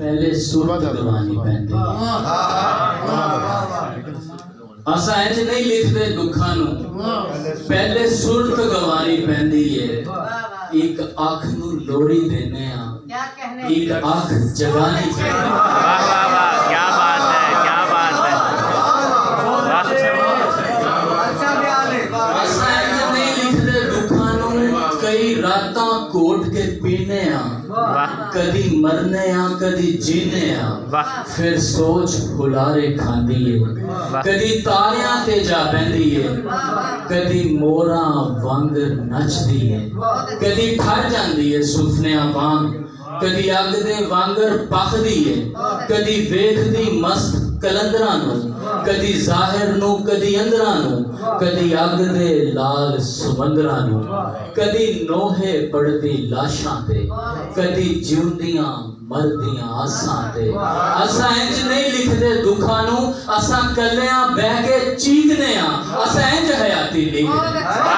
पहले सुरत गवानी पैंदी असा इंज नहीं लिखते दुखा नू पहले सुरत गवानी पैंदी है। एक अख नू लोड़ी देने आ एक अख जगानी पैंदी। क्या बात है, क्या बात है। असा इंज नहीं लिखते दुखा नू कई रातां कोट के पीने आ कदी मरने आ कदी जीने आ फिर सोच हुलारे खांदी है। कदी तारियां ते जा बहंदी है कदी मोरा वांगर नचदी है। कदी ठर जांदी है सुफनिया वांग कदी अग दे वांगर पखदी है। कदी वेखदी मस्त कलंदरां नू कदी जाहिर नू कदी अंदरां नू कदी अग दे लाल सुमंदरां नू कदी नोहे पड़दी लाशां ते कदी जिउंदियां मरदियां आसां ते। असा इंज नहीं लिखदे दुखां नू असा कल्लियां बह के चीकने आ असा इंज हयाती लिखदे।